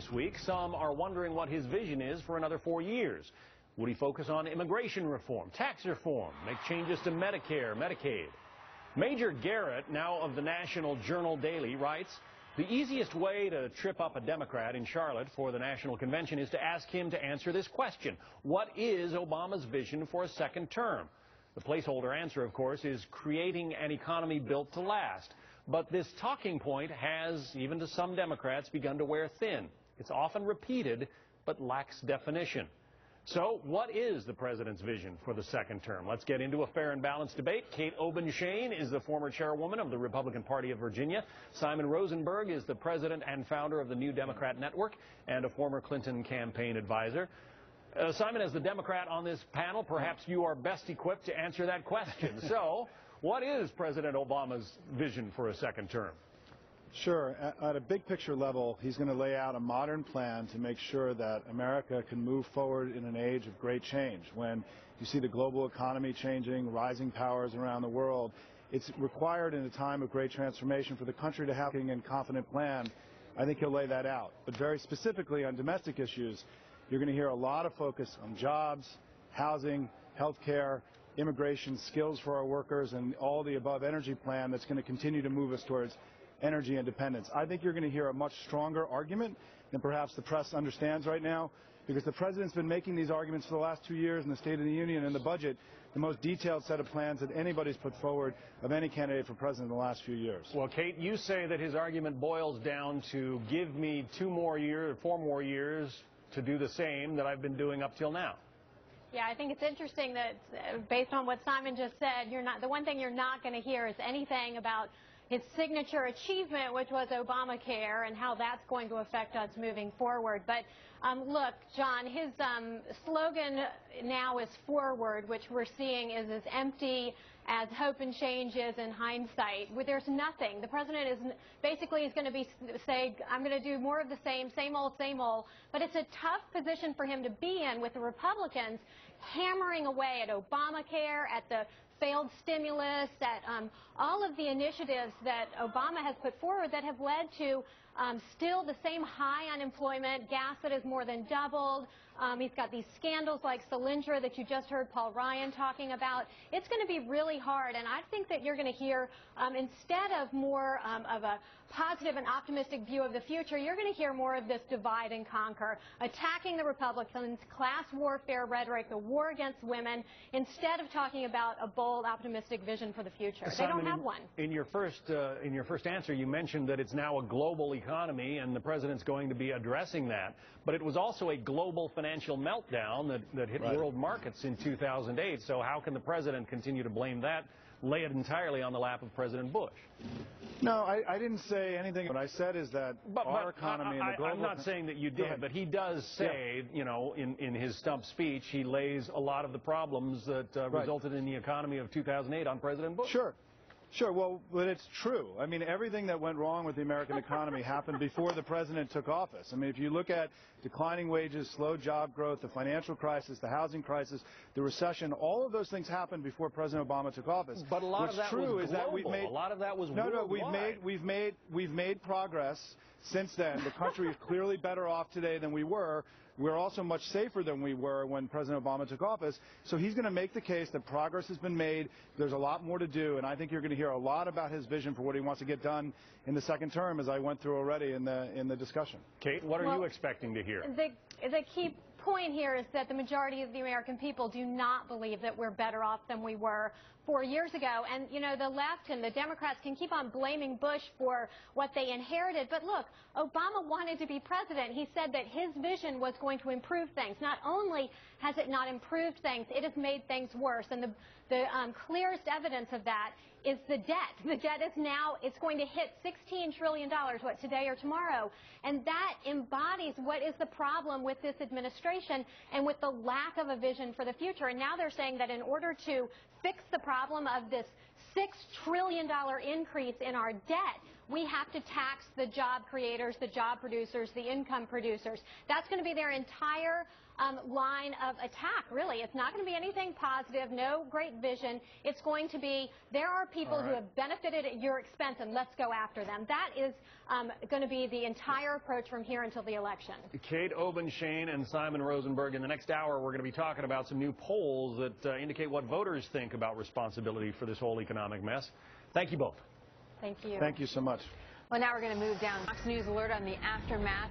this week. Some are wondering what his vision is for another 4 years. Would he focus on immigration reform, tax reform, make changes to Medicare, Medicaid? Major Garrett, now of the National Journal Daily, writes, the easiest way to trip up a Democrat in Charlotte for the National Convention is to ask him to answer this question. What is Obama's vision for a second term? The placeholder answer, of course, is creating an economy built to last. But this talking point has, even to some Democrats, begun to wear thin. It's often repeated, but lacks definition. So what is the president's vision for the second term? Let's get into a fair and balanced debate. Kate Obenshain is the former chairwoman of the Republican Party of Virginia. Simon Rosenberg is the president and founder of the New Democrat Network and a former Clinton campaign advisor. Simon, as the Democrat on this panel, perhaps you are best equipped to answer that question. So what is President Obama's vision for a second term? Sure. At a big picture level, he's going to lay out a modern plan to make sure that America can move forward in an age of great change. When you see the global economy changing, rising powers around the world, it's required in a time of great transformation for the country to have a confident plan. I think he'll lay that out. But very specifically on domestic issues, you're going to hear a lot of focus on jobs, housing, health care, immigration, skills for our workers, and all the above energy plan that's going to continue to move us towards energy independence. I think you're going to hear a much stronger argument than perhaps the press understands right now, because the president's been making these arguments for the last 2 years in the State of the Union and the budget, the most detailed set of plans that anybody's put forward of any candidate for president in the last few years. Well, Kate, you say that his argument boils down to give me 4 more years to do the same that I've been doing up till now. Yeah, I think it's interesting that based on what Simon just said, the one thing you're not going to hear is anything about his signature achievement, which was Obamacare, and how that's going to affect us moving forward. But look, John, his slogan now is forward, which we're seeing is as empty as hope and change is in hindsight. There's nothing. The president is basically going to be saying, I'm going to do more of the same old, same old. But it's a tough position for him to be in with the Republicans hammering away at Obamacare, at the failed stimulus, at all of the initiatives that Obama has put forward that have led to still the same high unemployment, gas that has more than doubled. He's got these scandals like Solyndra that you just heard Paul Ryan talking about. It's going to be really hard, and I think that you're going to hear, instead of more of a positive and optimistic view of the future, you're going to hear more of this divide and conquer, attacking the Republicans, class warfare rhetoric, the war against women, instead of talking about a bold, optimistic vision for the future. They don't have one. In your first answer, you mentioned that it's now a global economy, and the president's going to be addressing that. But it was also a global financial meltdown that hit world markets in 2008. So how can the president continue to blame that, lay it entirely on the lap of President Bush? No, I didn't say anything. What I said is that our economy and the global... I'm not saying that you did, but he does say, you know, in his stump speech, he lays a lot of the problems that resulted in the economy of 2008 on President Bush. Sure, well, but it's true. I mean, everything that went wrong with the American economy happened before the president took office. I mean, if you look at declining wages, slow job growth, the financial crisis, the housing crisis, the recession, all of those things happened before President Obama took office. But a lot of that was global. A lot of that was worldwide. We've made progress since then. The country is clearly better off today than we were. We're also much safer than we were when President Obama took office. So he's going to make the case that progress has been made. There's a lot more to do, and I think you're going to hear a lot about his vision for what he wants to get done in the second term, as I went through already in the discussion. Kate, what are you expecting to hear? The key point here is that the majority of the American people do not believe that we're better off than we were 4 years ago. And, you know, the left and the Democrats can keep on blaming Bush for what they inherited. But look, Obama wanted to be president. He said that his vision was going to improve things. Not only has it not improved things, it has made things worse. And the clearest evidence of that is the debt. The debt is now, it's going to hit $16 trillion, what, today or tomorrow. And that embodies what is the problem with this administration and with the lack of a vision for the future. And now they're saying that in order to fix the problem of this $6 trillion increase in our debt, we have to tax the job creators, the job producers, the income producers. That's going to be their entire line of attack, really. It's not going to be anything positive, no great vision. It's going to be, there are people who have benefited at your expense, and let's go after them. That is going to be the entire approach from here until the election. Kate Obenshain and Simon Rosenberg. In the next hour, we're going to be talking about some new polls that indicate what voters think about responsibility for this whole economic mess. Thank you both. Thank you. Thank you so much. Well, now we're going to move down. Fox News alert on the aftermath